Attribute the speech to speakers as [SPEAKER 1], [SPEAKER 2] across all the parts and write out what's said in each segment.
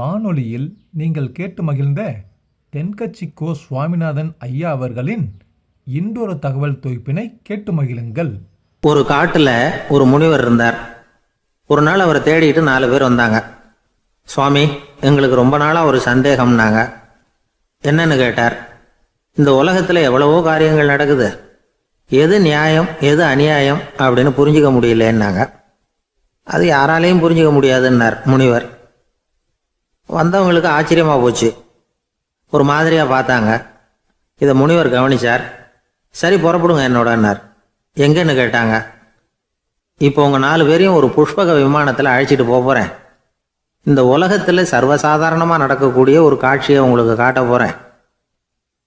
[SPEAKER 1] வானொலியில் நீங்கள் கேட்டு மகிழ்ந்த தென்கட்சி கோ சுவாமிநாதன் ஐயா அவர்களின் இன்றொரு தகவல் தொகுப்பினை கேட்டு மகிழுங்கள்.
[SPEAKER 2] ஒரு காட்டில் ஒரு முனிவர் இருந்தார். ஒரு நாள் அவரை தேடிட்டு 4 பேர் வந்தாங்க. சுவாமி, எங்களுக்கு ரொம்ப நாளாக ஒரு சந்தேகம்னாங்க. என்னன்னு கேட்டார். இந்த உலகத்தில் எவ்வளவோ காரியங்கள் நடக்குது, எது நியாயம் எது அநியாயம் அப்படின்னு புரிஞ்சிக்க முடியலன்னாங்க. அது யாராலையும் புரிஞ்சிக்க முடியாதுன்னார் முனிவர். வந்தவங்களுக்கு ஆச்சரியமாக போச்சு, ஒரு மாதிரியாக பார்த்தாங்க. இதை முனிவர் கவனிச்சார். சரி, புறப்படுங்க என்னோடன்னார். எங்கன்னு கேட்டாங்க. இப்போ உங்கள் 4 பேரையும் ஒரு புஷ்பக விமானத்தில் அழைச்சிட்டு போகிறேன். இந்த உலகத்தில் சர்வசாதாரணமாக நடக்கக்கூடிய ஒரு காட்சியை உங்களுக்கு காட்ட போகிறேன்.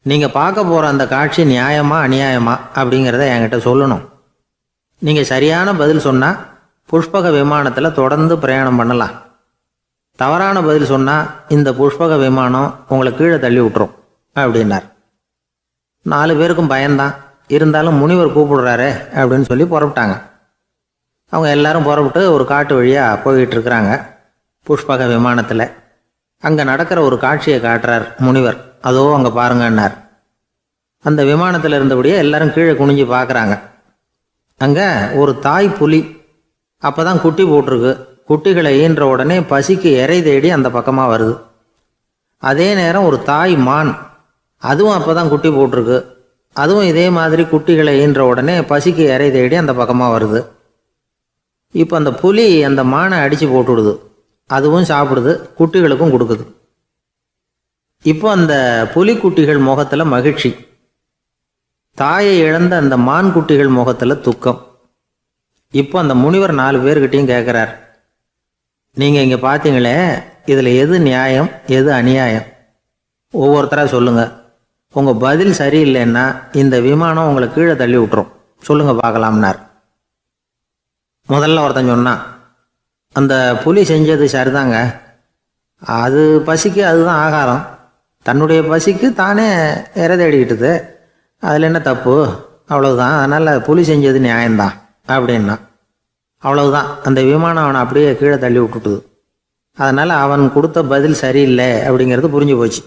[SPEAKER 2] நீங்கள் பார்க்க போகிற அந்த காட்சி நியாயமா அநியாயமா அப்படிங்கிறத என்கிட்ட சொல்லணும். நீங்கள் சரியான பதில் சொன்னால் புஷ்பக விமானத்தில் தொடர்ந்து பிரயாணம் பண்ணலாம். தவறான பதில் சொன்னால் இந்த புஷ்பக விமானம் உங்களை கீழே தள்ளி விட்டுரும் அப்படின்னார். 4 பேருக்கும் பயந்தான். இருந்தாலும் முனிவர் கூப்பிடுறாரு அப்படின்னு சொல்லி புறப்பட்டாங்க. அவங்க எல்லாரும் புறப்பட்டு ஒரு காட்டு வழியாக போய்கிட்டு இருக்கிறாங்க. புஷ்பக விமானத்தில் அங்கே நடக்கிற ஒரு காட்சியை காட்டுறார் முனிவர். அதோ அங்கே பாருங்கன்னார். அந்த விமானத்தில் இருந்தபடியே எல்லாரும் கீழே குனிஞ்சு பார்க்குறாங்க. அங்கே ஒரு தாய் புலி அப்போ தான் குட்டி போட்டிருக்கு. குட்டிகளை ஈன்ற உடனே பசிக்கு இறை தேடி அந்த பக்கமாக வருது. அதே நேரம் ஒரு தாய் மான், அதுவும் அப்போ தான் குட்டி போட்டிருக்கு. அதுவும் இதே மாதிரி குட்டிகளை ஈன்ற உடனே பசிக்கு இறை தேடி அந்த பக்கமாக வருது. இப்போ அந்த புலி அந்த மானை அடித்து போட்டுடுது. அதுவும் சாப்பிடுது, குட்டிகளுக்கும் கொடுக்குது. இப்போ அந்த புலிக்குட்டிகள் முகத்தில் மகிழ்ச்சி, தாயை இழந்த அந்த மான் குட்டிகள் முகத்தில் துக்கம். இப்போ அந்த முனிவர் 4 பேர்கிட்டையும் கேட்குறார், நீங்கள் இங்கே பார்த்தீங்களே, இதில் எது நியாயம் எது அநியாயம்? ஒவ்வொருத்தராக சொல்லுங்கள். உங்கள் பதில் சரியில்லைன்னா இந்த விமானம் உங்களை கீழே தள்ளி விட்டுரும். சொல்லுங்கள் பார்க்கலாம்னார். முதல்ல ஒருத்தன் சொன்னான், அந்த புலி செஞ்சது சரிதாங்க. அது பசிக்கு அதுதான் ஆகாரம். தன்னுடைய பசிக்கு தானே இறை தேடிக்கிட்டுது. அதில் என்ன தப்பு? அவ்வளவுதான். அதனால் புலி செஞ்சது நியாயம்தான் அப்படின்னா. அவ்வளவுதான், அந்த விமானம் அவனை அப்படியே கீழே தள்ளி விட்டுட்டுது. அதனால் அவன் கொடுத்த பதில் சரியில்லை அப்படிங்கிறது புரிஞ்சு போச்சு.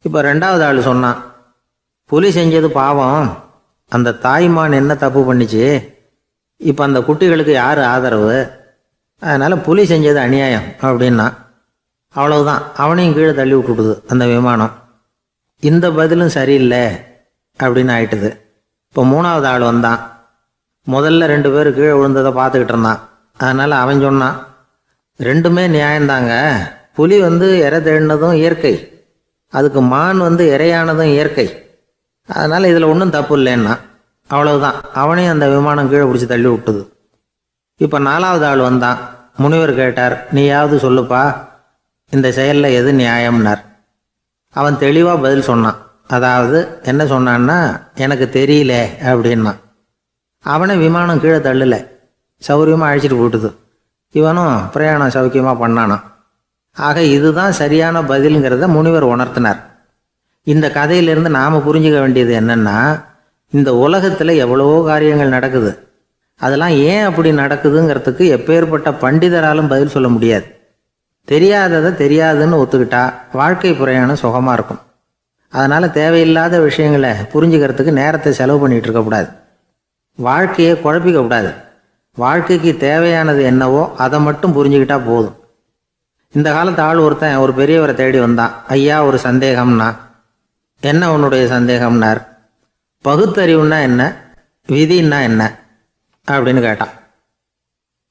[SPEAKER 2] இப்போ 2வது ஆள் சொன்னான், புலி செஞ்சது பாவம், அந்த தாய்மான் என்ன தப்பு பண்ணிச்சு? இப்போ அந்த குட்டிகளுக்கு யார் ஆதரவு? அதனால் புலி செஞ்சது அநியாயம் அப்படின்னா. அவ்வளவுதான், அவனையும் கீழே தள்ளி விட்டுட்டுது அந்த விமானம். இந்த பதிலும் சரியில்லை அப்படின்னு ஆயிட்டுது. இப்போ 3வது ஆள் வந்தான். முதல்ல 2 பேர் கீழே விழுந்ததை பார்த்துக்கிட்டு இருந்தான். அதனால் அவன் சொன்னான், ரெண்டுமே நியாயந்தாங்க. புலி இறை தேடினதும் இயற்கை, அதுக்கு மான் இறையானதும் இயற்கை. அதனால் இதில் ஒன்றும் தப்பு இல்லைன்னா. அவ்வளவுதான், அவனையும் அந்த விமானம் கீழே பிடிச்சி தள்ளி விட்டுது. இப்போ 4வது ஆள் வந்தான். முனிவர் கேட்டார், நீயாவது சொல்லுப்பா, இந்த செயலில் எது நியாயம்னார். அவன் தெளிவாக பதில் சொன்னான். அதாவது என்ன சொன்னான்னா, எனக்கு தெரியல அப்படின்னா. அவனை விமானம் கீழே தள்ளலை, சௌரியமாக அழைச்சிட்டு போட்டுது. இவனும் பிரயாணம் சௌக்கியமாக பண்ணானான். ஆக இதுதான் சரியான பதிலுங்கிறத முனிவர் உணர்த்தினார். இந்த கதையிலிருந்து நாம் புரிஞ்சுக்க வேண்டியது என்னென்னா, இந்த உலகத்தில் எவ்வளவோ காரியங்கள் நடக்குது. அதெல்லாம் ஏன் அப்படி நடக்குதுங்கிறதுக்கு எப்பேற்பட்ட பண்டிதராலும் பதில் சொல்ல முடியாது. தெரியாததை தெரியாதுன்னு ஒத்துக்கிட்டா வாழ்க்கை பிரயாணம் சுகமாக இருக்கும். அதனால் தேவையில்லாத விஷயங்களை புரிஞ்சுக்கிறதுக்கு நேரத்தை செலவு பண்ணிகிட்டு இருக்கக்கூடாது. வாழ்க்கையை குழப்பிக்கக்கூடாது. வாழ்க்கைக்கு தேவையானது என்னவோ அதை மட்டும் புரிஞ்சுக்கிட்டா போதும். இந்த காலத்து ஆள் ஒருத்தன் ஒரு பெரியவரை தேடி வந்தான். ஐயா, ஒரு சந்தேகம்னா. என்ன உன்னுடைய சந்தேகம்னார். பகுத்தறிவுன்னா என்ன, விதின்னா என்ன அப்படின்னு கேட்டான்.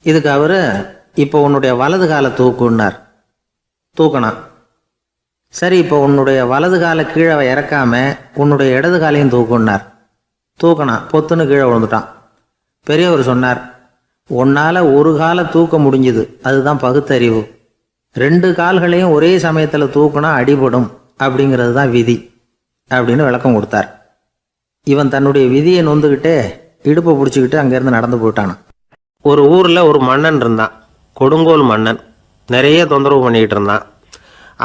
[SPEAKER 2] இதுக்கு அவர், இப்போ உன்னுடைய வலது காலை தூக்குன்னார். தூக்கினான். சரி, இப்போ உன்னுடைய வலது காலை கீழே இறக்காம உன்னுடைய இடது காலையும் தூக்குன்னார். தூக்கினான். பொத்துன்னு கீழே விழுந்துட்டான். பெரியவர் சொன்னார், உன்னால் ஒரு காலை தூக்க முடிஞ்சுது, அதுதான் பகுத்தறிவு. 2 கால்களையும் ஒரே சமயத்தில் தூக்குனா அடிபடும், அப்படிங்கிறது தான் விதி அப்படின்னு விளக்கம் கொடுத்தார். இவன் தன்னுடைய விதியை நொந்துக்கிட்டே இடுப்பை பிடிச்சிக்கிட்டு அங்கேருந்து நடந்து போயிட்டானான். ஒரு ஊரில் ஒரு மன்னன் இருந்தான், கொடுங்கோல் மன்னன். நிறைய தொந்தரவு பண்ணிக்கிட்டு இருந்தான்.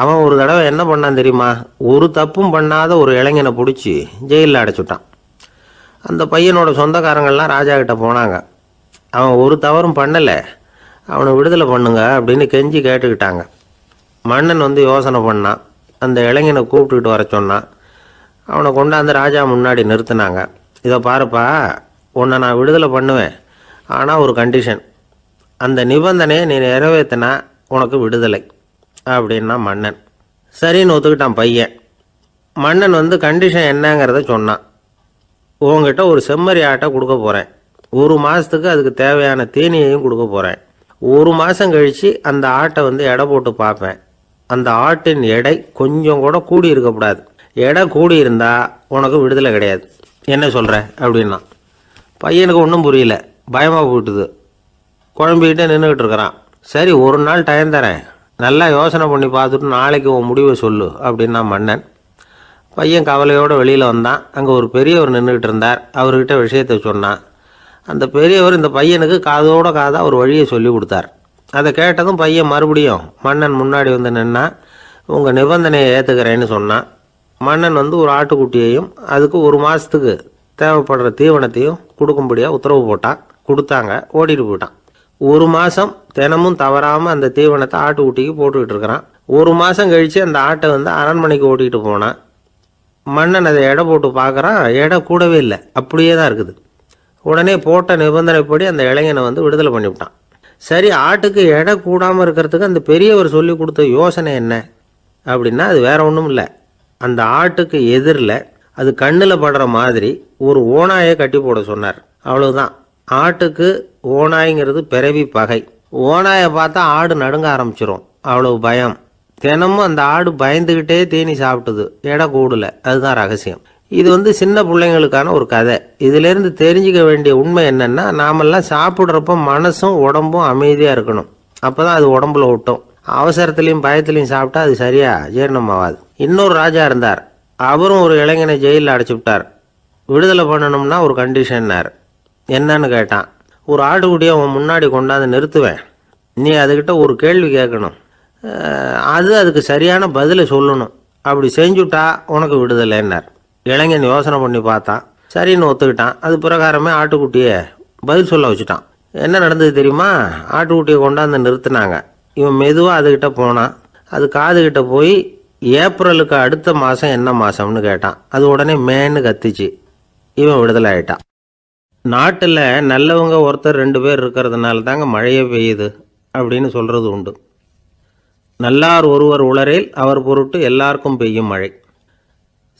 [SPEAKER 2] அவன் ஒரு தடவை என்ன பண்ணான் தெரியுமா? ஒரு தப்பும் பண்ணாத ஒரு இளைஞனை பிடிச்சி ஜெயிலில் அடைச்சுட்டான். அந்த பையனோட சொந்தக்காரங்கள்லாம் ராஜா கிட்ட போனாங்க. அவன் ஒரு தவறும் பண்ணலை, அவனை விடுதலை பண்ணுங்க அப்படின்னு கெஞ்சி கேட்டுக்கிட்டாங்க. மன்னன் வந்து யோசனை பண்ணான். அந்த இளைஞனை கூப்பிட்டுக்கிட்டு வர சொன்னான். அவனை கொண்டாந்து ராஜா முன்னாடி நிறுத்தினாங்க. இதை பாருப்பா, உன்னை நான் விடுதலை பண்ணுவேன், ஆனால் ஒரு கண்டிஷன். அந்த நிபந்தனையை நீ நிறைவேற்றினா உனக்கு விடுதலை அப்படின்னா மன்னன். சரின்னு ஒத்துக்கிட்டான் பையன். மன்னன் வந்து கண்டிஷன் என்னங்கிறத சொன்னான். உங்ககிட்ட ஒரு செம்மறி ஆட்டை கொடுக்க போகிறேன். 1 மாதத்துக்கு அதுக்கு தேவையான தீனியையும் கொடுக்க போகிறேன். 1 மாதம் கழித்து அந்த ஆட்டை வந்து எடை போட்டு பார்ப்பேன். அந்த ஆட்டின் எடை கொஞ்சம் கூட கூடி இருக்கக்கூடாது. எடை கூடி இருந்தால் உனக்கு விடுதலை கிடையாது. என்ன சொல்கிற அப்படின்னா. பையனுக்கு ஒன்றும் புரியல, பயமாக போயிட்டுது. குழம்பிக்கிட்டே நின்றுக்கிட்டு இருக்கிறான். சரி, 1 நாள் டைம் தரேன், நல்லா யோசனை பண்ணி பார்த்துட்டு நாளைக்கு உன் முடிவை சொல்லு அப்படின்னா மன்னன். பையன் கவலையோடு வெளியில் வந்தான். அங்கே ஒரு பெரியவர் நின்றுக்கிட்டு இருந்தார். அவர்கிட்ட விஷயத்தை சொன்னான். அந்த பெரியவர் இந்த பையனுக்கு காதோட காதாக ஒரு வழியை சொல்லி கொடுத்தார். அதை கேட்டதும் பையன் மறுபடியும் மன்னன் முன்னாடி வந்து நின்னா. உங்கள் நிபந்தனையை ஏற்றுக்கிறேன்னு சொன்னான். மன்னன் வந்து ஒரு ஆட்டுக்குட்டியையும் அதுக்கு 1 மாதத்துக்கு தேவைப்படுற தீவனத்தையும் கொடுக்கும்படியாக உத்தரவு போட்டான். கொடுத்தாங்க. ஓடிட்டு போயிட்டான். 1 மாதம் தினமும் தவறாமல் அந்த தீவனத்தை ஆட்டுக்குட்டிக்கு போட்டுக்கிட்டு இருக்கிறான். 1 மாதம் கழித்து அந்த ஆட்டை வந்து அரண்மனைக்கு ஓட்டிகிட்டு போனான். மன்னன் அதை எடை போட்டு பார்க்குறான். எடை கூடவே இல்லை, அப்படியே தான் இருக்குது. உடனே போட்ட நிபந்தனைப்படி அந்த இளைஞனை வந்து விடுதலை பண்ணிவிட்டான். சரி, ஆட்டுக்கு எடை கூடாமல் இருக்கிறதுக்கு அந்த பெரியவர் சொல்லி கொடுத்த யோசனை என்ன அப்படின்னா, அது வேற ஒன்றும் இல்லை. அந்த ஆட்டுக்கு எதிரில் அது கண்ணில் படுற மாதிரி ஒரு ஓநாயை கட்டி போட சொன்னார். அவ்வளவுதான். ஆட்டுக்கு ஓநாய்ங்கிறது பிறவி பகை. ஓநாயை பார்த்தா ஆடு நடுங்க ஆரம்பிச்சிரும், அவ்வளவு பயம். தினமும் அந்த ஆடு பயந்துக்கிட்டே தீனி சாப்பிட்டுது, எடை கூடல. அதுதான் ரகசியம். இது வந்து சின்ன பிள்ளைங்களுக்கான ஒரு கதை. இதிலேருந்து தெரிஞ்சுக்க வேண்டிய உண்மை என்னன்னா, நாமெல்லாம் சாப்பிட்றப்ப மனசும் உடம்பும் அமைதியாக இருக்கணும். அப்போ தான் அது உடம்புல ஒட்டும். அவசரத்துலையும் பயத்துலையும் சாப்பிட்டா அது சரியா ஜீரணமாகாது. இன்னொரு ராஜா இருந்தார். அவரும் ஒரு இளைஞனை ஜெயிலில் அடைச்சி விட்டார். விடுதலை பண்ணணும்னா ஒரு கண்டிஷன்னார். என்னன்னு கேட்டான். ஒரு ஆட்டுக்குட்டியை அவன் முன்னாடி கொண்டாந்து நிறுத்துவேன், நீ அதுக்கிட்ட ஒரு கேள்வி கேட்கணும், அதுக்கு சரியான பதிலை சொல்லணும். அப்படி செஞ்சுட்டா உனக்கு விடுதலைன்னார். இளைஞன் யோசனை பண்ணி பார்த்தான். சரின்னு ஒத்துக்கிட்டான். அது பிரகாரமே ஆட்டுக்குட்டியை பதில் சொல்ல வச்சுட்டான். என்ன நடந்தது தெரியுமா? ஆட்டுக்குட்டியை கொண்டாந்து நிறுத்தினாங்க. இவன் மெதுவாக அதுக்கிட்ட போனான். அது காதுகிட்ட போய் ஏப்ரலுக்கு அடுத்த மாதம் என்ன மாதம்னு கேட்டான். அது உடனே மேன்னு கத்திச்சு. இவன் விடுதலை ஆயிட்டான். நாட்டில் நல்லவங்க ஒருத்தர் 2 பேர் இருக்கிறதுனால தாங்க மழையே பெய்யுது அப்படின்னு சொல்கிறது உண்டு. நல்லார் ஒருவர் உளரேல் அவர் பொருட்டு எல்லாருக்கும் பெய்யும் மழை.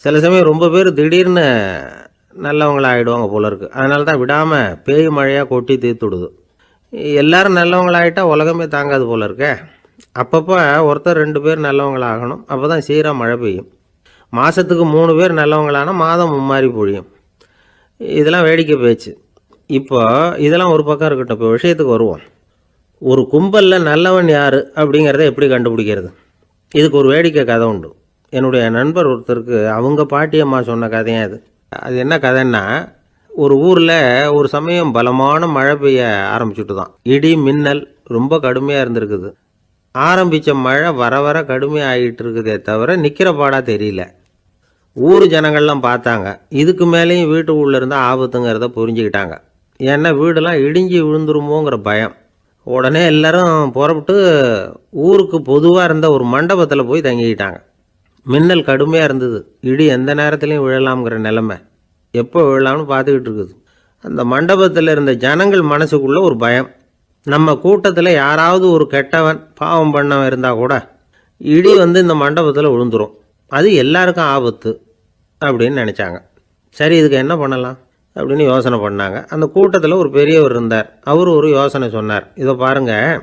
[SPEAKER 2] சில சமயம் ரொம்ப பேர் திடீர்னு நல்லவங்களாகிடுவாங்க போல இருக்கு. அதனால தான் விடாமல் பேய் மழையாக கொட்டி தீர்த்துடுது. எல்லாரும் நல்லவங்களாகிட்டா உலகமே தாங்காது போல இருக்க. அப்பப்போ ஒருத்தர் 2 பேர் நல்லவங்களாகணும். அப்போ தான் சீராக மழை பெய்யும். மாதத்துக்கு 3 பேர் நல்லவங்களானா மாதம் மும்மாரி பொழியும். இதெல்லாம் வேடிக்கை பேச்சு. இப்போ இதெல்லாம் ஒரு பக்கம் இருக்கட்டும். இப்போ விஷயத்துக்கு வருவோம். ஒரு கும்பலில் நல்லவன் யார் அப்படிங்கிறத எப்படி கண்டுபிடிக்கிறது? இதுக்கு ஒரு வேடிக்கை கதை உண்டு. என்னுடைய நண்பர் ஒருத்தருக்கு அவங்க பாட்டியம்மா சொன்ன கதையாக அது. அது என்ன கதைன்னா, ஒரு ஊரில் ஒரு சமயம் பலமான மழை பெய்ய ஆரம்பிச்சுட்டு தான். இடி மின்னல் ரொம்ப கடுமையாக இருந்திருக்குது. ஆரம்பித்த மழை வர வர கடுமையாக ஆகிட்டு இருக்குதே தவிர நிற்கிற பாடாக தெரியல. ஊர் ஜனங்கள்லாம் பார்த்தாங்க. இதுக்கு மேலேயும் வீட்டு உள்ளே இருந்தால் ஆபத்துங்கிறத புரிஞ்சுக்கிட்டாங்க. ஏன்னா வீடெல்லாம் இடிஞ்சு விழுந்துருமோங்கிற பயம். உடனே எல்லாரும் புறப்பட்டு ஊருக்கு பொதுவாக இருந்த ஒரு மண்டபத்தில் போய் தங்கிக்கிட்டாங்க. மின்னல் கடுமையாக இருந்தது. இடி எந்த நேரத்துலையும் விழலாம்ங்கிற நிலைமை. எப்போ விழலாம்னு பார்த்துக்கிட்டு இருக்குது. அந்த மண்டபத்தில் இருந்த ஜனங்கள் மனசுக்குள்ளே ஒரு பயம். நம்ம கூட்டத்தில் யாராவது ஒரு கெட்டவன் பாவம் பண்ணவன் இருந்தால் கூட இடி வந்து இந்த மண்டபத்தில் விழுந்துரும், அது எல்லாருக்கும் ஆபத்து அப்படின்னு நினச்சாங்க. சரி, இதுக்கு என்ன பண்ணலாம் அப்படின்னு யோசனை பண்ணாங்க. அந்த கூட்டத்தில் ஒரு பெரியவர் இருந்தார். அவர் ஒரு யோசனை சொன்னார். இதை பாருங்கள்,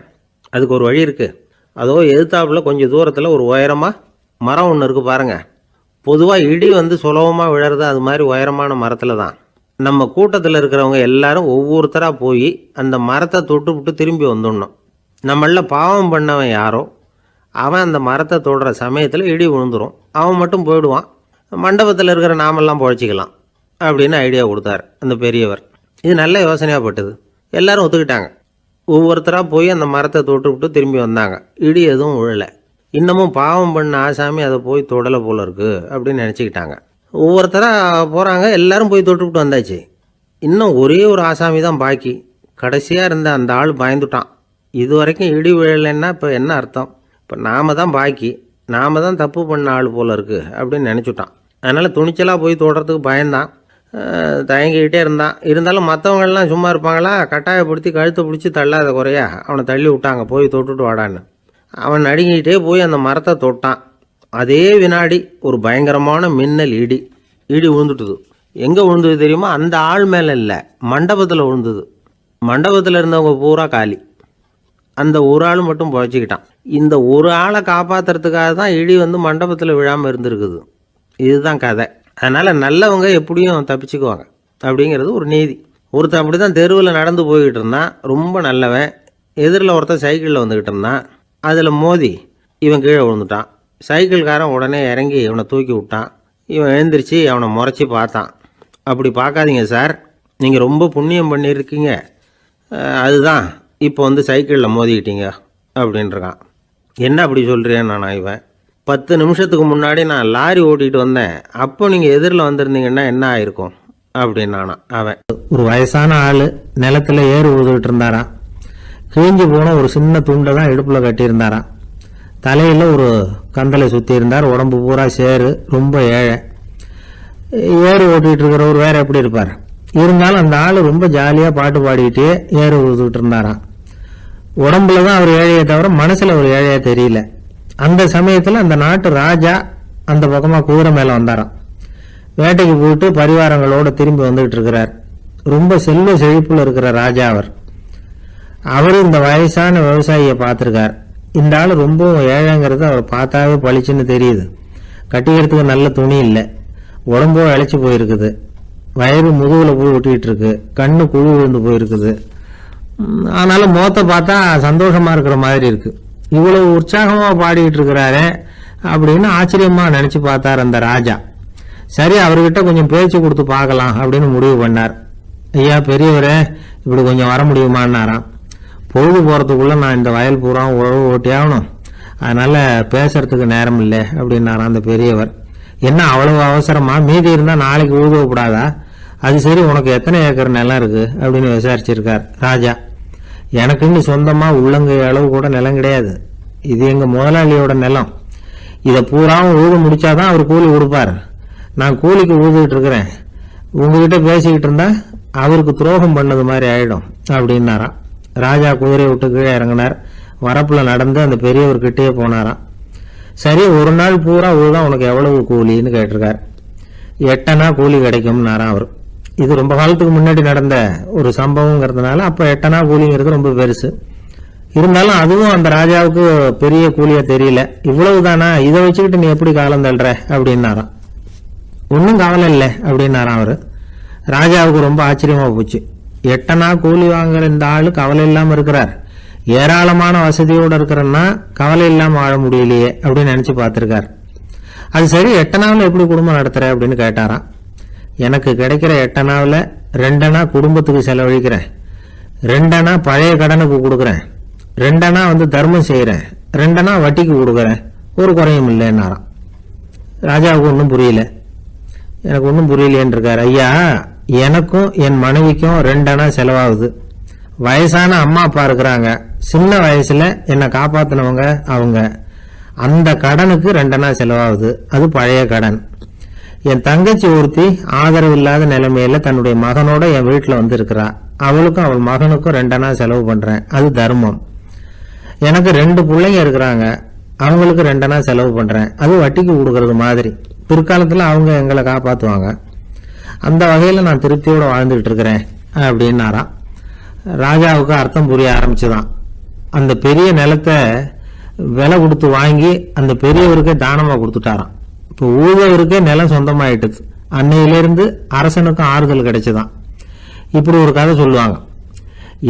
[SPEAKER 2] அதுக்கு ஒரு வழி இருக்குது. அதோ எதிர்த்தாப்புல கொஞ்சம் தூரத்தில் ஒரு உயரமாக மரம் ஒன்று இருக்குது பாருங்கள். பொதுவாக இடி வந்து சுலபமாக விழறது அது மாதிரி உயரமான மரத்தில் தான். நம்ம கூட்டத்தில் இருக்கிறவங்க எல்லாரும் ஒவ்வொருத்தராக போய் அந்த மரத்தை தொட்டுவிட்டு திரும்பி வந்துடணும். நம்மள பாவம் பண்ணவன் யாரோ அவன் அந்த மரத்தை தொடுற சமயத்தில் இடி விழுந்துடும். அவன் மட்டும் போயிடுவான். மண்டபத்தில் இருக்கிற நாமெல்லாம் பொழைச்சிக்கலாம் அப்படின்னு ஐடியா கொடுத்தார் அந்த பெரியவர். இது நல்ல யோசனையாக பட்டது. எல்லாரும் ஒத்துக்கிட்டாங்க. ஒவ்வொருத்தராக போய் அந்த மரத்தை தொட்டுவிட்டு திரும்பி வந்தாங்க. இடி எதுவும் விழலை. இன்னமும் பாவம் பண்ண ஆசாமி அதை போய் தொடலை போல இருக்குது அப்படின்னு நினச்சிக்கிட்டாங்க. ஒவ்வொருத்தராக போகிறாங்க. எல்லாரும் போய் தொட்டுவிட்டு வந்தாச்சு. இன்னும் ஒரே ஒரு ஆசாமி தான் பாக்கி. கடைசியாக இருந்த அந்த ஆள் பயந்துட்டான். இது வரைக்கும் இடி விழலைன்னா இப்போ என்ன அர்த்தம்? இப்போ நாம தான் பாக்கி, நாம தான் தப்பு பண்ண ஆள் போல இருக்கு அப்படின்னு நினச்சிட்டான். அதனால் துணிச்சலாக போய் தொடுறதுக்கு பயந்தான், தயங்கிக்கிட்டே இருந்தான். இருந்தாலும் மற்றவங்கள்லாம் சும்மா இருப்பாங்களா, கட்டாயப்படுத்தி கழுத்தை பிடிச்சி தள்ளாத குறையா அவனை தள்ளி விட்டாங்க, போய் தொட்டுட்டு வாடான்னு. அவன் நடுங்கிக்கிட்டே போய் அந்த மரத்தை தொட்டான். அதே வினாடி ஒரு பயங்கரமான மின்னல் இடி விழுந்துட்டுது. எங்கே விழுந்தது தெரியுமா? அந்த ஆள் மேலே இல்லை, மண்டபத்தில் விழுந்தது. மண்டபத்தில் இருந்தவங்க பூரா காலி. அந்த ஒரு ஆள் மட்டும் புழைச்சிக்கிட்டான். இந்த ஒரு ஆளை காப்பாற்றுறதுக்காக தான் இடி வந்து மண்டபத்தில் விழாமல் இருந்திருக்குது. இதுதான் கதை. அதனால் நல்லவங்க எப்படியும் தப்பிச்சுக்குவாங்க அப்படிங்கிறது ஒரு நீதி. ஒருத்தன் அப்படி தான் தெருவில் நடந்து போய்கிட்டு இருந்தான், ரொம்ப நல்லவன். எதிரில் ஒருத்தன் சைக்கிளில் வந்துக்கிட்டு இருந்தான். அதில் மோதி இவன் கீழே விழுந்துட்டான். சைக்கிள்காரன் உடனே இறங்கி இவனை தூக்கி விட்டான். இவன் எழுந்திரிச்சு அவனை முறைச்சி பார்த்தான். அப்படி பார்க்காதீங்க சார், நீங்கள் ரொம்ப புண்ணியம் பண்ணியிருக்கீங்க, அதுதான் இப்போ வந்து சைக்கிளில் மோதிக்கிட்டீங்க அப்படின்றான். என்ன அப்படி சொல்கிறேன் நான்? இவன் 10 நிமிஷத்துக்கு முன்னாடி நான் லாரி ஓட்டிகிட்டு வந்தேன், அப்போ நீங்கள் எதிரில் வந்திருந்தீங்கன்னா என்ன ஆயிருக்கும் அப்படின்னானா அவன். ஒரு வயசான ஆள் நிலத்தில் ஏறு உழுதுகிட்டு இருந்தாராம். கிழிஞ்சு போன ஒரு சின்ன துண்டை தான் இடுப்பில் கட்டியிருந்தாராம். தலையில் ஒரு கந்தலை சுற்றி இருந்தார். உடம்பு பூரா சேரு, ரொம்ப ஏழை. ஏறு ஓட்டிகிட்டு இருக்கிறவர் வேறு எப்படி இருப்பார்? இருந்தாலும் அந்த ஆள் ரொம்ப ஜாலியாக பாட்டு பாடிக்கிட்டே ஏறு உழுதுகிட்டு இருந்தாராம். உடம்புல தான் அவர் ஏழையை தவிர மனசில் ஒரு ஏழையா தெரியல. அந்த சமயத்தில் அந்த நாட்டு ராஜா அந்த பக்கமாக குதிரை மேலே வந்தாராம். வேட்டைக்கு போயிட்டு பரிவாரங்களோடு திரும்பி வந்துகிட்டு இருக்கிறார். ரொம்ப செல்வ செழிப்புல இருக்கிற ராஜா அவர். அவரு இந்த வயசான விவசாயியை பார்த்துருக்கார். இந்த ஆள் ரொம்ப ஏழைங்கிறது அவர் பார்த்தாவே பளிச்சுன்னு தெரியுது. கட்டிக்கிறதுக்கு நல்ல துணி இல்லை, உடம்போ இழைச்சி போயிருக்குது, வயிறு முதுகில் போய் ஒட்டிக்கிட்டு இருக்கு, கண்ணு குழி விழுந்து போயிருக்குது. ஆனாலும் முகத்தை பார்த்தா சந்தோஷமா இருக்கிற மாதிரி இருக்கு. இவ்வளவு உற்சாகமா பாடிக்கிட்டு இருக்கிறாரே அப்படின்னு ஆச்சரியமா நினைச்சு பார்த்தார் அந்த ராஜா. சரி, அவர்கிட்ட கொஞ்சம் பேச்சு கொடுத்து பார்க்கலாம் அப்படின்னு முடிவு பண்ணார். ஐயா பெரியவரே, இப்படி கொஞ்சம் வர முடியுமான்னாராம். பொழுது போறதுக்குள்ள நான் இந்த வயல் பூரா உழவு ஓட்டி ஆகணும், அதனால பேசுறதுக்கு நேரம் இல்லை அப்படின்னாராம் அந்த பெரியவர். என்ன அவ்வளவு அவசரமா? மீதி இருந்தா நாளைக்கு உழுதப்படாதா? அது சரி, உனக்கு எத்தனை ஏக்கர் நிலம் இருக்கு அப்படின்னு விசாரிச்சிருக்கார் ராஜா. எனக்குன்னு சொந்தமா உள்ளங்கை அளவு கூட நிலம் கிடையாது. இது எங்க முதலாளியோட நிலம். இதை பூராவும் உழுது முடிச்சாதான் அவர் கூலி கொடுப்பார். நான் கூலிக்கு உழுதுகிட்டு இருக்கிறேன். உங்ககிட்ட பேசிக்கிட்டு இருந்தா அவருக்கு துரோகம் பண்ணது மாதிரி ஆயிடும் அப்படின்னாராம். ராஜா குதிரையை விட்டு கீழே இறங்கினார். வரப்புல நடந்து அந்த பெரியவர்கிட்டயே போனாராம். சரி, ஒரு நாள் பூரா உழுதான் உனக்கு எவ்வளவு கூலின்னு கேட்டிருக்கார். 8 அணா கூலி கிடைக்கும்னாராம் அவர். இது ரொம்ப காலத்துக்கு முன்னாடி நடந்த ஒரு சம்பவங்கிறதுனால அப்ப 8 அணா கூலிங்கிறது ரொம்ப பெருசு. இருந்தாலும் அதுவும் அந்த ராஜாவுக்கு பெரிய கூலியா தெரியல. இவ்வளவுதானா, இதை வச்சுக்கிட்டு நீ எப்படி காலம் தள்ளுற அப்படின்னாராம். ஒன்னும் கவலை இல்லை அப்படின்னாராம் அவரு. ராஜாவுக்கு ரொம்ப ஆச்சரியமா போச்சு. 8 அணா கூலி வாங்குற இந்த ஆளு கவலை இல்லாம இருக்கிறார், ஏராளமான வசதியோட இருக்கிறன்னா கவலை இல்லாம வாழ முடியலையே அப்படின்னு நினைச்சு பார்த்திருக்கார். அது சரி, 8 அணாவில் எப்படி குடும்பம் நடத்துற அப்படின்னு கேட்டாராம். எனக்கு கிடைக்கிற 8 அணாவில் 2 அணா குடும்பத்துக்கு செலவழிக்கிறேன், 2 அணா பழைய கடனுக்கு கொடுக்குறேன், 2 அணா வந்து தர்மம் செய்யறேன், 2 அணா வட்டிக்கு கொடுக்குறேன், ஒரு குறையும் இல்லைன்னாராம். ராஜாவுக்கு ஒன்றும் புரியல. எனக்கு ஒன்றும் புரியலேன்னு இருக்காரு. ஐயா, எனக்கும் என் மனைவிக்கும் 2 அணா செலவாகுது. வயசான அம்மா அப்பா இருக்கிறாங்க, சின்ன வயசுல என்னை காப்பாத்தினவங்க அவங்க. அந்த கடனுக்கு 2 அணா செலவாகுது, அது பழைய கடன். என் தங்கச்சி ஒருத்தி ஆதரவு இல்லாத நிலைமையில தன்னுடைய மகனோட என் வீட்டுல வந்து இருக்கிறா. அவளுக்கும் அவள் மகனுக்கும் 2 அணா செலவு பண்றேன், அது தர்மம். எனக்கு 2 பிள்ளைங்க இருக்கிறாங்க, அவங்களுக்கு 2 அணா செலவு பண்றேன், அது வட்டிக்கு கொடுக்கறது மாதிரி. பிற்காலத்துல அவங்க எங்களை காப்பாத்துவாங்க. அந்த வகையில நான் திருப்தியோட வாழ்ந்துகிட்டு இருக்கிறேன் அப்படின்னாராம். ராஜாவுக்கு அர்த்தம் புரிய ஆரம்பிச்சுதான். அந்த பெரிய நிலத்தை விலை கொடுத்து வாங்கி அந்த பெரியவருக்கே தானமா கொடுத்துட்டாராம். இப்போ ஊழவருக்கே நிலம் சொந்தமாயிட்டுது. அன்னையிலிருந்து அரசனுக்கும் ஆறுதல் கிடைச்சுதான். இப்படி ஒரு கதை சொல்லுவாங்க.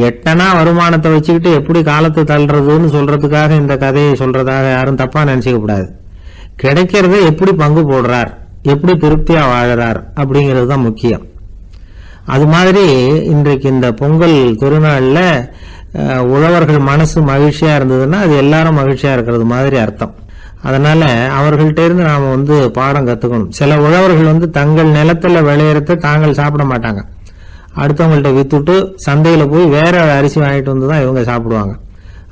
[SPEAKER 2] 8 அணா வருமானத்தை வச்சுக்கிட்டு எப்படி காலத்தை தள்ளுறதுன்னு சொல்றதுக்காக இந்த கதையை சொல்றதாக யாரும் தப்பா நினைச்சுக்க கூடாது. கிடைக்கிறத எப்படி பங்கு போடுறார், எப்படி திருப்தியா வாழறார் அப்படிங்கிறது தான் முக்கியம். அது மாதிரி இன்றைக்கு இந்த பொங்கல் திருநாள்ல உழவர்கள் மனசு மகிழ்ச்சியா இருந்ததுன்னா அது எல்லாரும் மகிழ்ச்சியா இருக்கிறது மாதிரி அர்த்தம். அதனால அவர்கள்ட்ட இருந்து நாம வந்து பாடம் கத்துக்கணும். சில உழவர்கள் வந்து தங்கள் நிலத்துல விளையறத தாங்கள் சாப்பிட மாட்டாங்க, அடுத்தவங்கள்ட்ட வித்துட்டு சந்தையில போய் வேற அரிசி வாங்கிட்டு வந்து தான் இவங்க சாப்பிடுவாங்க.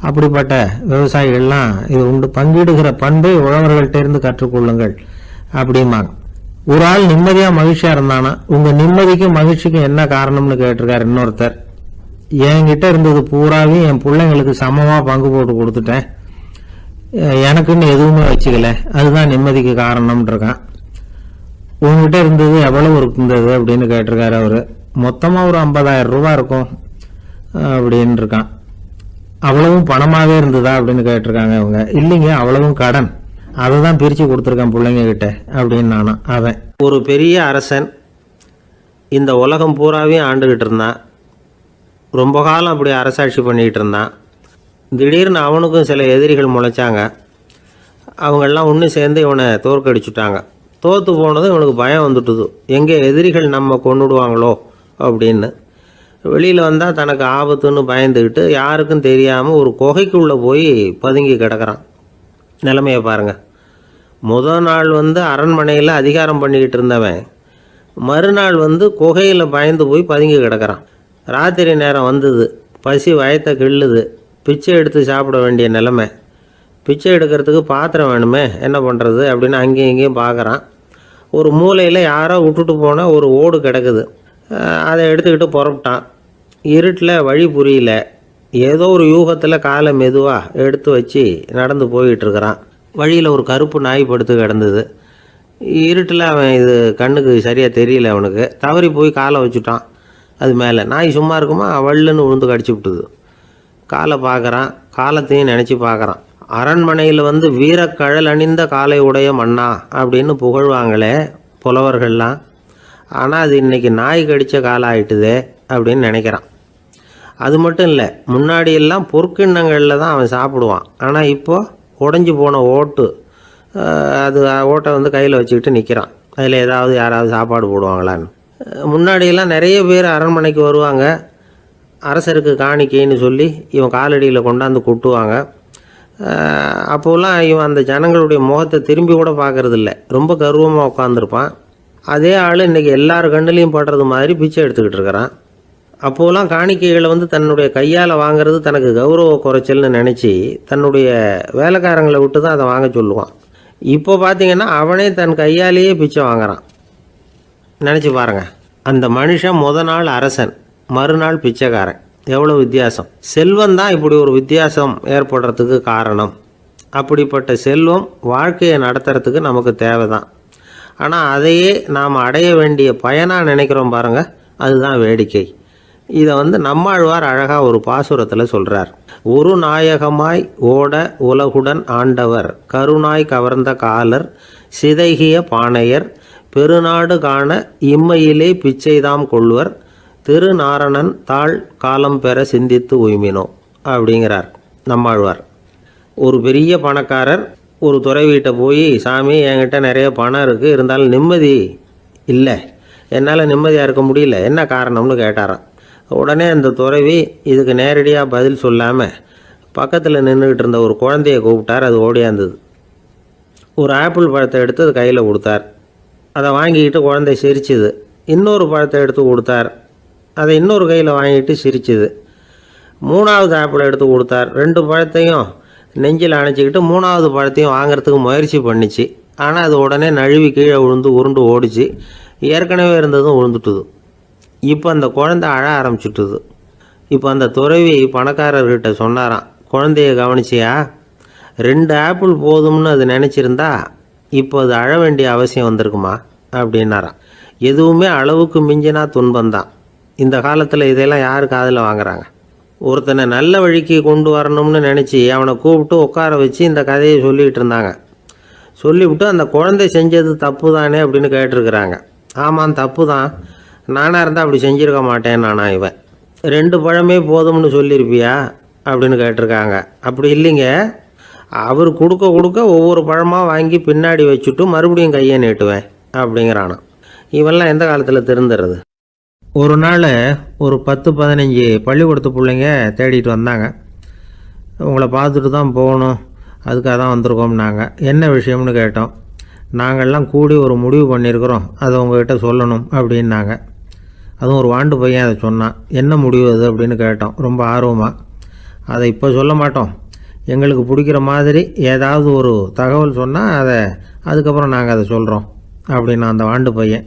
[SPEAKER 2] அப்படிப்பட்ட விவசாயிகள்லாம் இது உண்டு. பங்கிடுகிற பண்பை உழவர்கள்ட்ட இருந்து கற்றுக்கொள்ளுங்கள் அப்படிம்பாங்க. ஒரு ஆள் நிம்மதியாக மகிழ்ச்சியாக இருந்தானா, உங்கள் நிம்மதிக்கும் மகிழ்ச்சிக்கும் என்ன காரணம்னு கேட்டிருக்காரு இன்னொருத்தர். என்கிட்ட இருந்தது பூராவையும் என் பிள்ளைங்களுக்கு சமமாக பங்கு போட்டு கொடுத்துட்டேன், எனக்குன்னு எதுவுமே வச்சுக்கல, அதுதான் நிம்மதிக்கு காரணம்னு இருக்கான். உங்ககிட்ட இருந்தது எவ்வளவு இருந்தது அப்படின்னு கேட்டிருக்காரு அவர். மொத்தமாக ஒரு 50,000 ரூபா இருக்கும் அப்படின்னு இருக்கான். அவ்வளவும் பணமாகவே இருந்ததா அப்படின்னு கேட்டிருக்காங்க அவங்க. இல்லைங்க, அவ்வளவும் கடன், அதை தான் பிரித்து கொடுத்துருக்கேன் பிள்ளைங்க கிட்ட அப்படின்னு நானும். அவன் ஒரு பெரிய அரசன், இந்த உலகம் பூராவையும் ஆண்டுகிட்டு இருந்தான். ரொம்ப காலம் அப்படி அரசாட்சி பண்ணிக்கிட்டு இருந்தான். திடீர்னு அவனுக்கும் சில எதிரிகள் முளைச்சாங்க. அவங்கெல்லாம் ஒன்று சேர்ந்து இவனை தோற்கடிச்சுட்டாங்க. தோற்று போனதும் இவனுக்கு பயம் வந்துட்டுது, எங்கே எதிரிகள் நம்ம கொண்டுடுவாங்களோ அப்படின்னு. வெளியில் வந்தால் தனக்கு ஆபத்துன்னு பயந்துக்கிட்டு யாருக்கும் தெரியாமல் ஒரு குகைக்குள்ளே போய் பதுங்கி கிடக்கிறான். நிலைமையை பாருங்கள். முதல் நாள் அரண்மனையில் அதிகாரம் பண்ணிக்கிட்டு இருந்தவன் மறுநாள் குகையில் பயந்து போய் பதுங்கி கிடக்கிறான். ராத்திரி நேரம் வந்தது, பசி வயத்தை கிள்ளுது, பிச்சை எடுத்து சாப்பிட வேண்டிய நிலைமை. பிச்சை எடுக்கிறதுக்கு பாத்திரம் வேணுமே, என்ன பண்ணுறது அப்படின்னு அங்கேயும் இங்கேயும் பார்க்குறான். ஒரு மூலையில் யாரோ விட்டுட்டு போன ஒரு ஓடு கிடக்குது. அதை எடுத்துக்கிட்டு புறப்பட்டான். இருட்டில் வழி புரியல. ஏதோ ஒரு யூகத்தில் காலை மெதுவாக எடுத்து வச்சு நடந்து போயிட்டுருக்கிறான். வழியில் ஒரு கருப்பு நாய் படுத்து கிடந்தது. இருட்டில் அவன் இது கண்ணுக்கு சரியாக தெரியல, அவனுக்கு தவறி போய் காலை வச்சுட்டான். அது மேலே நாய் சும்மா இருக்குமா, வள்ளுன்னு விழுந்து கடிச்சு விட்டுது. காலை பார்க்குறான், காலத்தையும் நினச்சி பார்க்குறான். அரண்மனையில் வீரக்கழல் அணிந்த காலை உடைய மன்னா அப்படின்னு புகழ்வாங்களே புலவர்கள்லாம். ஆனால் அது இன்றைக்கி நாய் கடித்த காலம் ஆகிட்டுதே அப்படின்னு நினைக்கிறான். அது மட்டும் இல்லை, முன்னாடியெல்லாம் பொற்கிண்ணங்களில் தான் அவன் சாப்பிடுவான். ஆனால் இப்போது உடஞ்சி போன ஓட்டு, அது ஓட்டை கையில் வச்சுக்கிட்டு நிற்கிறான். அதில் யாராவது சாப்பாடு போடுவாங்களான்னு. முன்னாடியெல்லாம் நிறைய பேர் அரண்மனைக்கு வருவாங்க. அரசருக்கு காணிக்கைன்னு சொல்லி இவன் காலடியில் கொண்டாந்து கொட்டுவாங்க. அப்போலாம் இவன் அந்த ஜனங்களுடைய முகத்தை திரும்பி கூட பார்க்குறதில்ல, ரொம்ப கர்வமாக உட்காந்துருப்பான். அதே ஆள் இன்றைக்கி எல்லார் கண்ணுலேயும் படுறது மாதிரி பிச்சை எடுத்துக்கிட்டு இருக்கிறான். அப்போலாம் காணிக்கைகளை தன்னுடைய கையால் வாங்கிறது தனக்கு கௌரவ குறைச்சல்னு நினச்சி தன்னுடைய வேலைக்காரங்களை விட்டு தான் அதை வாங்க சொல்லுவான். இப்போ பார்த்திங்கன்னா அவனே தன் கையாலேயே பிச்சை வாங்குறான். நினச்சி பாருங்கள், அந்த மனுஷன் நாள் அரசன், மறுநாள் பிச்சைக்காரன். எவ்வளோ வித்தியாசம்! செல்வம் தான் இப்படி ஒரு வித்தியாசம் ஏற்படுறதுக்கு காரணம். அப்படிப்பட்ட செல்வம் வாழ்க்கையை நடத்துறதுக்கு நமக்கு தேவை தான். ஆனால் அதையே நாம் அடைய வேண்டிய பயனாக நினைக்கிறோம் பாருங்கள், அதுதான் வேடிக்கை. இதை நம்மாழ்வார் அழகாக ஒரு பாசுரத்தில் சொல்கிறார். ஒரு நாயகமாய் ஓட உலகுடன் ஆண்டவர், கருணாய் கவர்ந்த காலர், சிதைகிய பானையர், பெருநாடு காண இம்மையிலே பிச்சைதாம் கொள்வர், திருநாரணன் தாழ் காலம் பெற சிந்தித்து உய்மினோ அப்படிங்கிறார் நம்மாழ்வார். ஒரு பெரிய பணக்காரர் ஒரு துறவிகிட்ட போய், சாமி என்கிட்ட நிறைய பணம் இருக்குது, இருந்தாலும் நிம்மதி இல்லை, என்னால் நிம்மதியாக இருக்க முடியல, என்ன காரணம்னு கேட்டாராம். உடனே அந்த துறவி இதுக்கு நேரடியாக பதில் சொல்லாமல் பக்கத்தில் நின்றுக்கிட்டு இருந்த ஒரு குழந்தைய கூப்பிட்டார். அது ஓடியாந்தது. ஒரு ஆப்பிள் பழத்தை எடுத்து அது கையில் கொடுத்தார். அதை வாங்கிக்கிட்டு குழந்தை சிரிச்சுது. இன்னொரு பழத்தை எடுத்து கொடுத்தார். அதை இன்னொரு கையில் வாங்கிட்டு சிரிச்சுது. மூணாவது ஆப்பிள் எடுத்து கொடுத்தார். 2 பழத்தையும் நெஞ்சில் அணைச்சிக்கிட்டு 3ஆவது பழத்தையும் வாங்கிறதுக்கு முயற்சி பண்ணிச்சு. ஆனால் அது உடனே நழுவி கீழே விழுந்து உருண்டு ஓடிச்சு. ஏற்கனவே இருந்ததும் விழுந்துட்டுது. இப்போ அந்த குழந்தை அழ ஆரம்பிச்சுட்டுது. இப்போ அந்த துறவி பணக்காரர்கிட்ட சொன்னாராம், குழந்தைய கவனிச்சியா, 2 ஆப்பிள் போதும்னு அது நினச்சிருந்தா இப்போ அது அழ வேண்டிய அவசியம் வந்திருக்குமா அப்படின்னாராம். எதுவுமே அளவுக்கு மிஞ்சினா துன்பந்தான். இந்த காலத்தில் இதெல்லாம் யார் காதில் வாங்குறாங்க? ஒருத்தனை நல்ல வழிக்கு கொண்டு வரணும்னு நினச்சி அவனை கூப்பிட்டு உட்கார வச்சு இந்த கதையை சொல்லிகிட்டு இருந்தாங்க. சொல்லிவிட்டு அந்த குழந்தை செஞ்சது தப்பு தானே அப்படின்னு கேட்டிருக்கிறாங்க. ஆமாம், தப்பு தான், நானாக இருந்தால் அப்படி செஞ்சுருக்க மாட்டேன் நானா இவன். 2 பழமே போதும்னு சொல்லியிருப்பியா அப்படின்னு கேட்டிருக்காங்க. அப்படி இல்லைங்க, அவர் கொடுக்க கொடுக்க ஒவ்வொரு பழமாக வாங்கி பின்னாடி வச்சுட்டு மறுபடியும் கையை நீட்டுவேன் அப்படிங்கிறானா. இவெல்லாம் எந்த காலத்தில் திருந்துறது? ஒரு நாள் ஒரு 10-15 பள்ளிக்கூடத்து பிள்ளைங்க தேடிட்டு வந்தாங்க. உங்களை பார்த்துட்டு தான் போகணும், அதுக்காக தான் வந்திருக்கோம்னாங்க. என்ன விஷயம்னு கேட்டோம். நாங்கள்லாம் கூடி ஒரு முடிவு பண்ணியிருக்கிறோம், அதை உங்கள்கிட்ட சொல்லணும் அப்படின்னாங்க. அதுவும் ஒரு வாண்டு பையன் அதை சொன்னான். என்ன முடிவு அது அப்படின்னு கேட்டோம் ரொம்ப ஆர்வமாக. அதை இப்போ சொல்ல மாட்டோம். எங்களுக்கு பிடிக்கிற மாதிரி ஏதாவது ஒரு தகவல் சொன்னால் அதுக்கப்புறம் நாங்கள் அதை சொல்கிறோம் அப்படின்னு அந்த வாண்டு பையன்.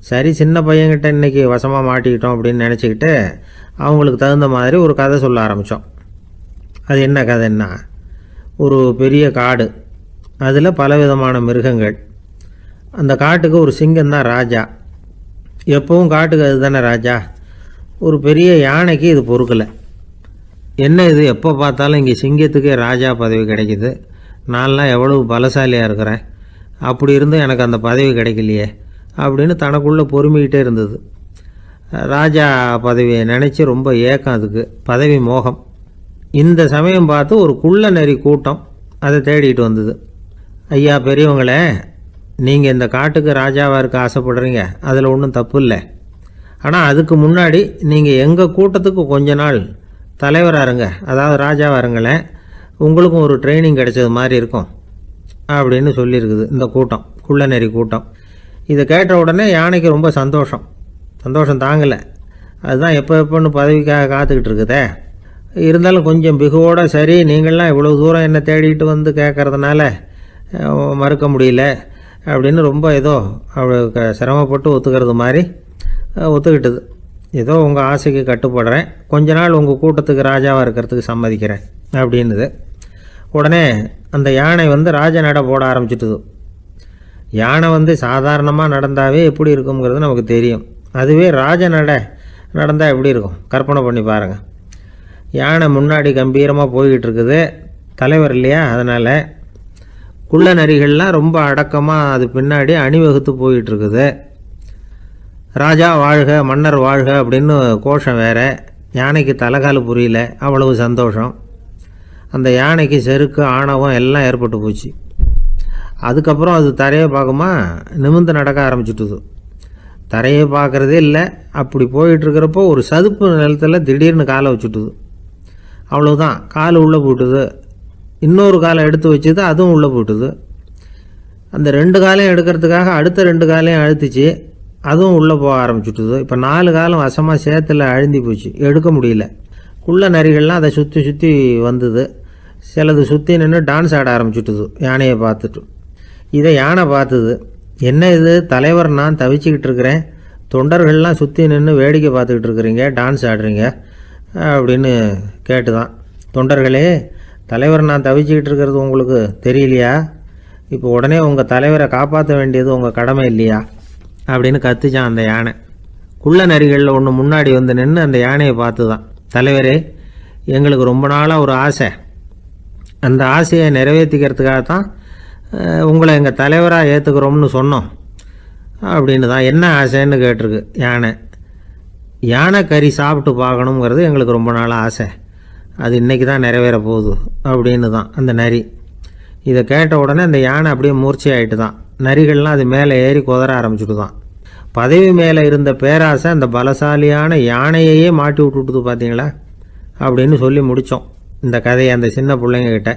[SPEAKER 2] சரி, சின்ன பையன்கிட்ட இன்றைக்கி வசமாக மாட்டிக்கிட்டோம் அப்படின்னு நினச்சிக்கிட்டு அவங்களுக்கு தகுந்த மாதிரி ஒரு கதை சொல்ல ஆரம்பித்தோம். அது என்ன கதைன்னா, ஒரு பெரிய காடு, அதில் பலவிதமான மிருகங்கள். அந்த காட்டுக்கு ஒரு சிங்கம்தான் ராஜா. எப்பவும் காட்டுக்கு அது தானே ராஜா. ஒரு பெரிய யானைக்கு இது பொறுக்கலை. என்ன இது, எப்போ பார்த்தாலும் இங்கே சிங்கத்துக்கே ராஜா பதவி கிடைக்கிது, நான்லாம் எவ்வளவு பலசாலியாக இருக்கிறேன், அப்படி இருந்தும் எனக்கு அந்த பதவி கிடைக்கலையே அப்படின்னு தனக்குள்ளே பொறுமிக்கிட்டே இருந்தது. ராஜா பதவியை நினச்சி ரொம்ப ஏக்கம், அதுக்கு பதவி மோகம். இந்த சமயம் பார்த்து ஒரு குள்ள நெறி கூட்டம் அதை தேடிட்டு வந்தது. ஐயா பெரியவங்களே, நீங்கள் இந்த காட்டுக்கு ராஜாவாக இருக்க ஆசைப்படுறீங்க, அதில் ஒன்றும் தப்பு இல்லை. ஆனால் அதுக்கு முன்னாடி நீங்கள் எங்கள் கூட்டத்துக்கு கொஞ்ச நாள் தலைவராக இருங்க, அதாவது ராஜாவாக இருங்களேன், உங்களுக்கும் ஒரு ட்ரைனிங் கிடைச்சது மாதிரி இருக்கும் அப்படின்னு சொல்லியிருக்குது இந்த கூட்டம், குள்ள நெறி கூட்டம். இதை கேட்ட உடனே யானைக்கு ரொம்ப சந்தோஷம் தாங்கலை. அதுதான் எப்போன்னு பதவிக்காக காத்துக்கிட்டு இருக்குதே. இருந்தாலும் கொஞ்சம் பிகுவோட, சரி நீங்கள்லாம் இவ்வளோ தூரம் என்னை தேடிட்டு வந்து கேட்குறதுனால மறுக்க முடியல அப்படின்னு ரொம்ப ஏதோ அவளுக்கு சிரமப்பட்டு ஒத்துக்கிறது மாதிரி ஒத்துக்கிட்டது. ஏதோ உங்கள் ஆசைக்கு கட்டுப்படுறேன், கொஞ்ச நாள் உங்கள் கூட்டத்துக்கு ராஜாவாக இருக்கிறதுக்கு சம்மதிக்கிறேன் அப்படின்னுது. உடனே அந்த யானை ராஜ நட போட ஆரம்பிச்சிட்டுது. யானை சாதாரணமாக நடந்தாவே எப்படி இருக்குங்கிறது நமக்கு தெரியும். அதுவே ராஜ நடந்தால் எப்படி இருக்கும் கற்பனை பண்ணி பாருங்கள். யானை முன்னாடி கம்பீரமாக போய்கிட்டு இருக்குது, தலைவர் இல்லையா, அதனால் குள்ள நரிகள்லாம் ரொம்ப அடக்கமாக அது பின்னாடி அணிவகுத்து போயிட்டுருக்குது. ராஜா வாழ்க, மன்னர் வாழ்க அப்படின்னு கோஷம் வேறு. யானைக்கு தலைகால் புரியல, அவ்வளவு சந்தோஷம். அந்த யானைக்கு செருக்கு, ஆணவம் எல்லாம் ஏற்பட்டு போச்சு. அதுக்கப்புறம் அது தரையை பார்க்குமா, நிமிர்ந்து நடக்க ஆரம்பிச்சுட்டுது. தரையை பார்க்குறதே இல்லை. அப்படி போயிட்டுருக்கிறப்போ ஒரு சதுப்பு நிலத்தில் திடீர்னு காலை வச்சுட்டுது. அவ்வளோதான், கால் உள்ளே போட்டுது. இன்னொரு காலை எடுத்து வச்சுது, அதுவும் உள்ளே போட்டுது. அந்த 2 காலையும் எடுக்கிறதுக்காக அடுத்த 2 காலையும் அழுத்திச்சு, அதுவும் உள்ளே போக ஆரம்பிச்சுட்டுது. இப்போ 4 காலம் வசமாக சேத்துல அழுந்தி போச்சு, எடுக்க முடியல. குள்ள நரிகள்லாம் அதை சுற்றி வந்தது. சிலது சுற்றி நின்று டான்ஸ் ஆட ஆரம்பிச்சுட்டுது யானையை பார்த்துட்டு. இதை யானை பார்த்தது. என்ன இது தலைவர், நான் தவிச்சிக்கிட்டு இருக்கிறேன், தொண்டர்கள்லாம் சுற்றி நின்று வேடிக்கை பார்த்துக்கிட்டு இருக்கிறீங்க, டான்ஸ் ஆடுறீங்க அப்படின்னு கேட்டு தான். தொண்டர்களே, தலைவர் நான் தவிச்சிக்கிட்டு இருக்கிறது உங்களுக்கு தெரியலையா? இப்போ உடனே உங்கள் தலைவரை காப்பாற்ற வேண்டியது உங்கள் கடமை இல்லையா அப்படின்னு கத்துச்சான் அந்த யானை. குள்ள நரிகளில் ஒன்று முன்னாடி நின்று அந்த யானையை பார்த்து தான், தலைவரே எங்களுக்கு ரொம்ப நாளாக ஒரு ஆசை, அந்த ஆசையை நிறைவேற்றிக்கிறதுக்காக தான் உங்களை எங்கள் தலைவராக ஏற்றுக்கிறோம்னு சொன்னோம் அப்படின்னு தான். என்ன ஆசைன்னு கேட்டிருக்கு யானை. யானை கறி சாப்பிட்டு பார்க்கணுங்கிறது எங்களுக்கு ரொம்ப நாளாக ஆசை, அது இன்றைக்கி தான் நிறைவேற போகுது அப்படின்னு தான் அந்த நரி. இதை கேட்ட உடனே அந்த யானை அப்படியே மூர்ச்சி ஆகிட்டு தான். நரிகள்லாம் அது மேலே ஏறி குதற ஆரம்பிச்சுட்டு தான். பதவி மேலே இருந்த பேராசை அந்த பலசாலியான யானையையே மாட்டி விட்டுட்டுது பார்த்தீங்களா அப்படின்னு சொல்லி முடித்தோம் இந்த கதையை அந்த சின்ன பிள்ளைங்கக்கிட்ட.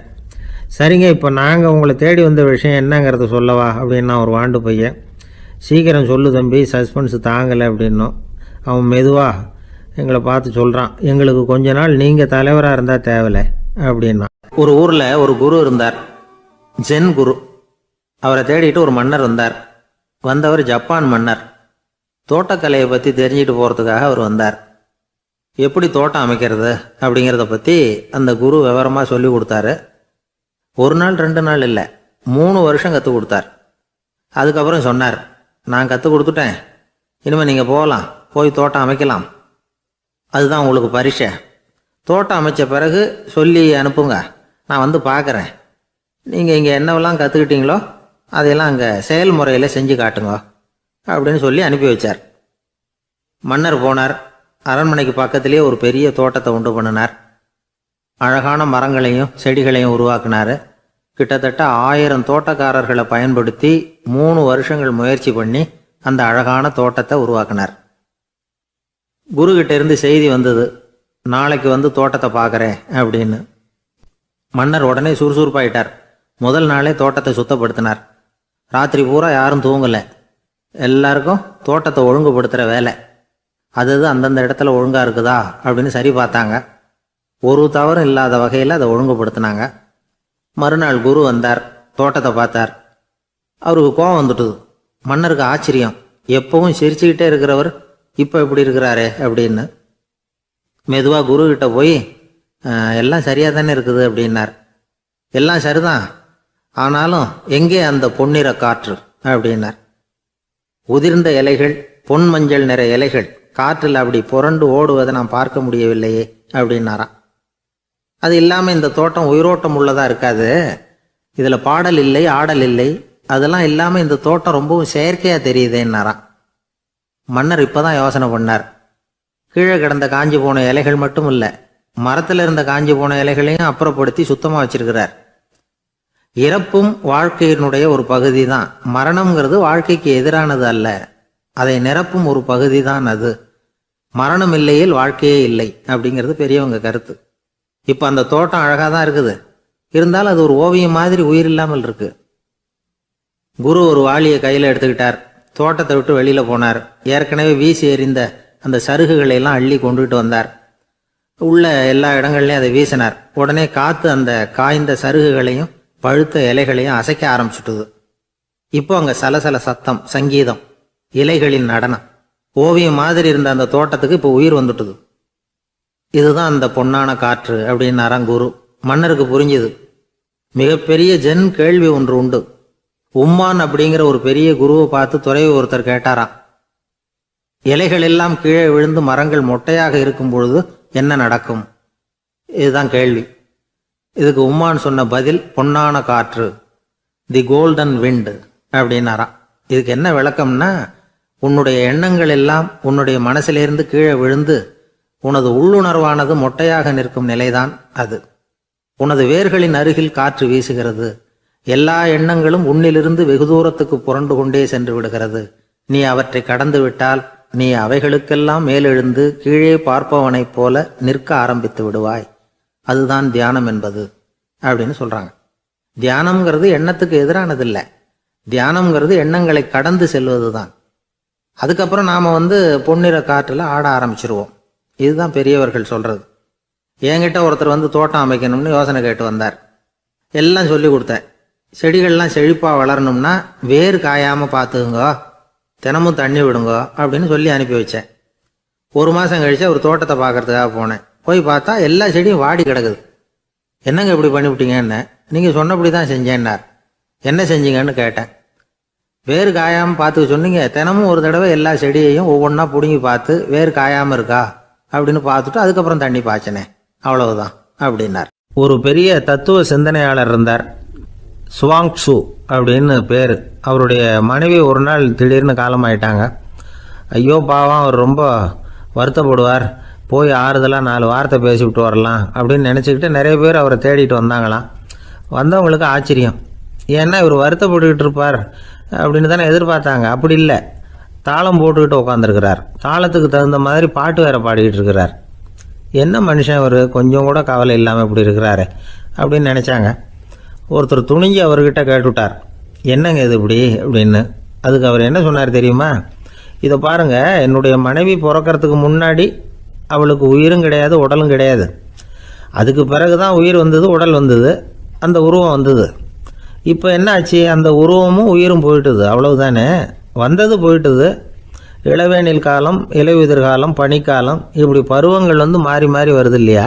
[SPEAKER 2] சரிங்க, இப்போ நாங்கள் உங்களை தேடி வந்த விஷயம் என்னங்கிறத சொல்லவா அப்படின்னா ஒரு வாண்டு பையன். சீக்கிரம் சொல்லு தம்பி, சஸ்பென்ஸ் தாங்கலை அப்படின்னோம். அவன் மெதுவாக எங்களை பார்த்து சொல்கிறான், எங்களுக்கு கொஞ்ச நாள் நீங்கள் தலைவராக இருந்தால் தேவலை அப்படின்னா. ஒரு ஊரில் ஒரு குரு இருந்தார், ஜென் குரு. அவரை தேடிட்டு ஒரு மன்னர் வந்தார். வந்தவர் ஜப்பான் மன்னர். தோட்டக்கலையை பற்றி தெரிஞ்சுட்டு போகிறதுக்காக அவர் வந்தார். எப்படி தோட்டம் அமைக்கிறது அப்படிங்கிறத பற்றி அந்த குரு விவரமாக சொல்லி கொடுத்தாரு. 1 நாள் 2 நாள் இல்லை, 3 வருஷம் கற்றுக் கொடுத்தார். அதுக்கப்புறம் சொன்னார், நான் கற்றுக் கொடுத்துட்டேன், இனிமேல் நீங்கள் போகலாம், போய் தோட்டம் அமைக்கலாம், அதுதான் உங்களுக்கு பரிசை. தோட்டம் அமைச்ச பிறகு சொல்லி அனுப்புங்க, நான் வந்து பார்க்குறேன். நீங்கள் இங்கே என்னவெல்லாம் கற்றுக்கிட்டீங்களோ அதையெல்லாம் அங்கே செயல்முறையில் செஞ்சு காட்டுங்க அப்படின்னு சொல்லி அனுப்பி வச்சார். மன்னர் போனார். அரண்மனைக்கு பக்கத்திலேயே ஒரு பெரிய தோட்டத்தை உண்டு பண்ணினார். அழகான மரங்களையும் செடிகளையும் உருவாக்கினார். கிட்டத்தட்ட 1000 தோட்டக்காரர்களை பயன்படுத்தி 3 வருஷங்கள் முயற்சி பண்ணி அந்த அழகான தோட்டத்தை உருவாக்கினார். குருக்கிட்ட இருந்து செய்தி வந்தது, நாளைக்கு வந்து தோட்டத்தை பார்க்குறேன் அப்படின்னு. மன்னர் உடனே சுறுசுறுப்பாயிட்டார். முதல் நாளே தோட்டத்தை சுத்தப்படுத்தினார். ராத்திரி பூரா யாரும் தூங்கலை. எல்லாருக்கும் தோட்டத்தை ஒழுங்குபடுத்துகிற வேலை. அது அந்தந்த இடத்துல ஒழுங்காக இருக்குதா அப்படின்னு சரி பார்த்தாங்க. ஒரு தவறும் இல்லாத வகையில் அதை ஒழுங்குபடுத்தினாங்க. மறுநாள் குரு வந்தார், தோட்டத்தை பார்த்தார். அவருக்கு கோபம் வந்துட்டுது. மன்னருக்கு ஆச்சரியம், எப்பவும் சிரிச்சுக்கிட்டே இருக்கிறவர் இப்போ இப்படி இருக்கிறாரே அப்படின்னு. மெதுவாக குரு கிட்ட போய் எல்லாம் சரியாக தானே இருக்குது அப்படின்னார். எல்லாம் சரிதான், ஆனாலும் எங்கே அந்த பொன்னிற காற்று அப்படின்னார். உதிர்ந்த இலைகள், பொன் மஞ்சள் நிற இலைகள் காற்றில் அப்படி புரண்டு ஓடுவதை நான் பார்க்க முடியவில்லையே அப்படின்னாராம். அது இல்லாமல் இந்த தோட்டம் உயிரோட்டம் உள்ளதாக இருக்காது, இதில் பாடல் இல்லை, ஆடல் இல்லை, அதெல்லாம் இல்லாமல் இந்த தோட்டம் ரொம்பவும் செயற்கையாக தெரியுதேன்னாராம். மன்னர் இப்போ தான் யோசனை பண்ணார். கீழே கிடந்த காஞ்சி போன இலைகள் மட்டும் இல்லை, மரத்தில் இருந்த காஞ்சி போன இலைகளையும் அப்புறப்படுத்தி சுத்தமாக வச்சிருக்கிறார். இறப்பும் வாழ்க்கையினுடைய ஒரு பகுதி தான். மரணம்ங்கிறது வாழ்க்கைக்கு எதிரானது அல்ல, அதை நிரப்பும் ஒரு பகுதி தான் அது. மரணம் இல்லையில் வாழ்க்கையே இல்லை அப்படிங்கிறது பெரியவங்க கருத்து. இப்போ அந்த தோட்டம் அழகாக தான் இருக்குது, இருந்தாலும் அது ஒரு ஓவியம் மாதிரி உயிர் இல்லாமல் இருக்கு. குரு ஒரு வாளியை கையில் எடுத்துக்கிட்டார், தோட்டத்தை விட்டு வெளியில் போனார். ஏற்கனவே வீசி எறிந்த அந்த சருகுகளை எல்லாம் அள்ளி கொண்டுகிட்டு வந்தார். உள்ள எல்லா இடங்கள்லையும் அதை வீசினார். உடனே காற்று அந்த காய்ந்த சருகுகளையும் பழுத்த இலைகளையும் அசைக்க ஆரம்பிச்சுட்டுது. இப்போ அங்கே சலசல சத்தம், சங்கீதம், இலைகளின் நடனம், ஓவியம் மாதிரி இருந்த அந்த தோட்டத்துக்கு இப்போ உயிர் வந்துட்டுது. இதுதான் அந்த பொன்னான காற்று அப்படின்னாராம் குரு. மன்னருக்கு புரிஞ்சுது. மிகப்பெரிய ஜென் கேள்வி ஒன்று உண்டு. உம்மான் அப்படிங்கிற ஒரு பெரிய குருவை பார்த்து துறவி ஒருத்தர் கேட்டாராம், இலைகள் எல்லாம் கீழே விழுந்து மரங்கள் மொட்டையாக இருக்கும் பொழுது என்ன நடக்கும்? இதுதான் கேள்வி. இதுக்கு உம்மான் சொன்ன பதில் பொன்னான காற்று, தி கோல்டன் விண்ட் அப்படின்னாராம். இதுக்கு என்ன விளக்கம்னா, உன்னுடைய எண்ணங்கள் எல்லாம் உன்னுடைய மனசிலிருந்து கீழே விழுந்து உனது உள்ளுணர்வானது மொட்டையாக நிற்கும் நிலைதான் அது. உனது வேர்களின் அருகில் காற்று வீசுகிறது. எல்லா எண்ணங்களும் உன்னிலிருந்து வெகு தூரத்துக்கு புரண்டு கொண்டே சென்று விடுகிறது. நீ அவற்றை கடந்து விட்டால் நீ அவைகளுக்கெல்லாம் மேலெழுந்து கீழே பார்ப்பவனைப் போல நிற்க ஆரம்பித்து விடுவாய். அதுதான் தியானம் என்பது அப்படின்னு சொல்றாங்க. தியானம்ங்கிறது எண்ணத்துக்கு எதிரானதில்லை, தியானம்ங்கிறது எண்ணங்களை கடந்து செல்வது தான். அதுக்கப்புறம் நாம் பொன்னிற காற்றில் ஆட ஆரம்பிச்சிருவோம். இதுதான் பெரியவர்கள் சொல்றது. என்கிட்ட ஒருத்தர் தோட்டம் அமைக்கணும்னு யோசனை கேட்டு வந்தார். எல்லாம் சொல்லி கொடுத்தேன். செடிகள்லாம் செழிப்பாக வளரணும்னா வேர் காயாமல் பார்த்துக்குங்க, தினமும் தண்ணி விடுங்க அப்படின்னு சொல்லி அனுப்பி வச்சேன். ஒரு மாதம் கழிச்சு ஒரு தோட்டத்தை பார்க்கறதுக்காக போனேன். போய் பார்த்தா எல்லா செடியும் வாடி கிடக்குது. என்னங்க இப்படி பண்ணிவிட்டீங்கன்னு. நீங்கள் சொன்னபடி தான் செஞ்சேன்னார். என்ன செஞ்சீங்கன்னு கேட்டேன். வேர் காயாமல் பார்த்துக்க சொன்னீங்க, தினமும் ஒரு தடவை எல்லா செடியையும் ஒவ்வொன்றா பிடுங்கி பார்த்து வேர் காயாமல் இருக்கா அப்படின்னு பார்த்துட்டு அதுக்கப்புறம் தண்ணி பாய்ச்சனே, அவ்வளவுதான் அப்படின்னார். ஒரு பெரிய தத்துவ சிந்தனையாளர் இருந்தார், சுவாங் ட்சு அப்படின்னு பேர். அவருடைய மனைவி ஒரு நாள் திடீர்னு காலமாயிட்டாங்க. ஐயோ பாவம், அவர் ரொம்ப வருத்தப்படுவார், போய் ஆறுதலாக 4 வார்த்தை பேசிவிட்டு வரலாம் அப்படின்னு நினச்சிக்கிட்டு நிறைய பேர் அவரை தேடிட்டு வந்தாங்களாம். வந்தவங்களுக்கு ஆச்சரியம், ஏன்னா இவர் வருத்தப்பட்டுக்கிட்டு இருப்பார் அப்படின்னு தானே எதிர்பார்த்தாங்க. அப்படி இல்லை, தாளம் போட்டுக்கிட்டு உட்காந்துருக்கிறார். தாளத்துக்கு தகுந்த மாதிரி பாட்டு வேறு பாடிக்கிட்டு இருக்கிறார். என்ன மனுஷன் இவர், கொஞ்சம் கூட கவலை இல்லாமல் இப்படி இருக்கிறாரு அப்படின்னு நினச்சாங்க. ஒருத்தர் துணிஞ்சு அவர்கிட்ட கேட்டுவிட்டார், என்னங்க இது இப்படி அப்படின்னு. அதுக்கு அவர் என்ன சொன்னார் தெரியுமா? இதை பாருங்கள், என்னுடைய மனைவி பிறக்கிறதுக்கு முன்னாடி அவளுக்கு உயிரும் கிடையாது, உடலும் கிடையாது. அதுக்கு பிறகு தான் உயிர் வந்தது, உடல் வந்தது, அந்த உருவம் வந்தது. இப்போ என்ன ஆச்சு? அந்த உருவமும் உயிரும் போயிட்டுது, அவ்வளவுதானே. வந்தது போயிட்டுது. இளவேனில் காலம், இலையுதிர் காலம், பனிக்காலம், இப்படி பருவங்கள் மாறி மாறி வருது இல்லையா?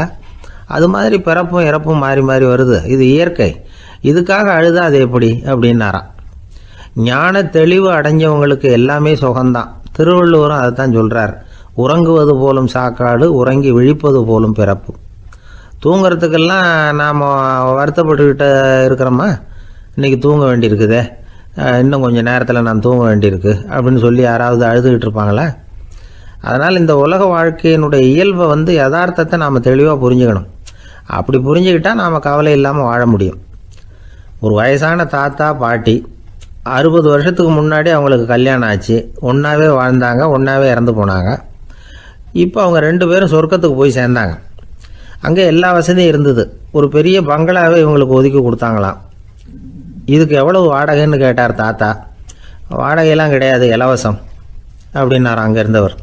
[SPEAKER 2] அது மாதிரி பிறப்பும் இறப்பும் மாறி மாறி வருது. இது இயற்கை. இதுக்காக அழுதா அது எப்படி அப்படின்னாராம். ஞான தெளிவு அடைஞ்சவங்களுக்கு எல்லாமே சுகம்தான். திருவள்ளுவரும் அதை தான் சொல்கிறார், உறங்குவது போலும் சாக்காடு, உறங்கி விழிப்பது போலும் பிறப்பு. தூங்கிறதுக்கெல்லாம் நாம் வருத்தப்பட்டுக்கிட்ட இருக்கிறோமா? இன்றைக்கி தூங்க வேண்டியிருக்குதே, இன்னும் கொஞ்சம் நேரத்தில் நான் தூங்க வேண்டியிருக்கு அப்படின்னு சொல்லி யாராவது அழுதுகிட்டு இருப்பாங்களா? அதனால் இந்த உலக வாழ்க்கையினுடைய இயல்பை யதார்த்தத்தை நாம் தெளிவாக புரிஞ்சுக்கணும். அப்படி புரிஞ்சுக்கிட்டால் நாம் கவலை இல்லாமல் வாழ முடியும். ஒரு வயசான தாத்தா பாட்டி 60 வருஷத்துக்கு முன்னாடி அவங்களுக்கு கல்யாணம் ஆச்சு. ஒன்றாவே வாழ்ந்தாங்க, ஒன்றாவே இறந்து போனாங்க. இப்போ அவங்க 2 பேரும் சொர்க்கத்துக்கு போய் சேர்ந்தாங்க. அங்கே எல்லா வசதியும் இருந்தது. ஒரு பெரிய பங்களாவே இவங்களுக்கு ஒதுக்கி கொடுத்தாங்களாம். இதுக்கு எவ்வளவு வாடகைன்னு கேட்டார் தாத்தா. வாடகையெல்லாம் கிடையாது, இலவசம் அப்படின்னார் அங்கே இருந்தவர்.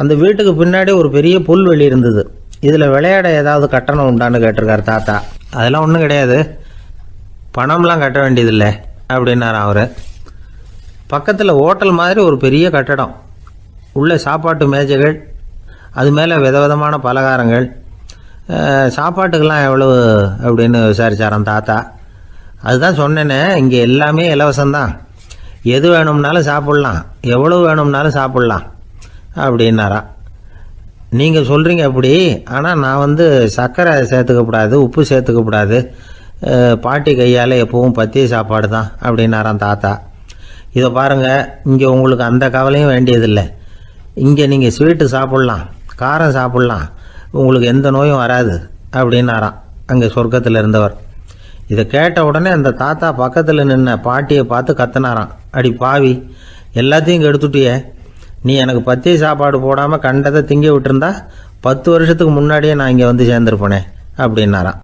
[SPEAKER 2] அந்த வீட்டுக்கு பின்னாடி ஒரு பெரிய புல்வெளி இருந்தது. இதில் விளையாட ஏதாவது கட்டணம் உண்டான்னு கேட்டிருக்கார் தாத்தா. அதெல்லாம் ஒன்றும் கிடையாது, பணம்லாம் கட்ட வேண்டியதில்லை அப்படின்னார் அவர். பக்கத்தில் ஹோட்டல் மாதிரி ஒரு பெரிய கட்டடம், உள்ள சாப்பாட்டு மேஜைகள், அது மேலே விதவிதமான பலகாரங்கள். சாப்பாட்டுக்கெல்லாம் எவ்வளவு அப்படின்னு விசாரிச்சாராம் தாத்தா. அதுதான் சொன்னேனே, இங்கே எல்லாமே இலவசம்தான், எது வேணும்னாலும் சாப்பிட்லாம், எவ்வளவு வேணும்னாலும் சாப்பிட்லாம் அப்படின்னாராம். நீங்கள் சொல்கிறீங்க அப்படி, ஆனால் நான் சர்க்கரை சேர்த்துக்கக்கூடாது, உப்பு சேர்த்துக்கக்கூடாது, பாட்டி கையால் எப்பவும் பத்திய சாப்பாடு தான் அப்படின்னாராம் தாத்தா. இதை பாருங்கள், இங்கே உங்களுக்கு அந்த கவலையும் வேண்டியதில்லை. இங்கே நீங்கள் ஸ்வீட்டு சாப்பிட்லாம், காரம் சாப்பிட்லாம், உங்களுக்கு எந்த நோயும் வராது அப்படின்னாராம் அங்கே சொர்க்கத்தில் இருந்தவர். இதை கேட்ட உடனே அந்த தாத்தா பக்கத்தில் நின்ன பாட்டியை பார்த்து கத்துனாராம், அடி பாவி, எல்லாத்தையும் கெடுத்துட்டியே, நீ எனக்கு பத்திய சாப்பாடு போடாமல் கண்டதை திங்க விட்டுருந்தா 10 வருஷத்துக்கு முன்னாடியே நான் இங்கே சேர்ந்துருப்பேனே அப்படின்னாராம்.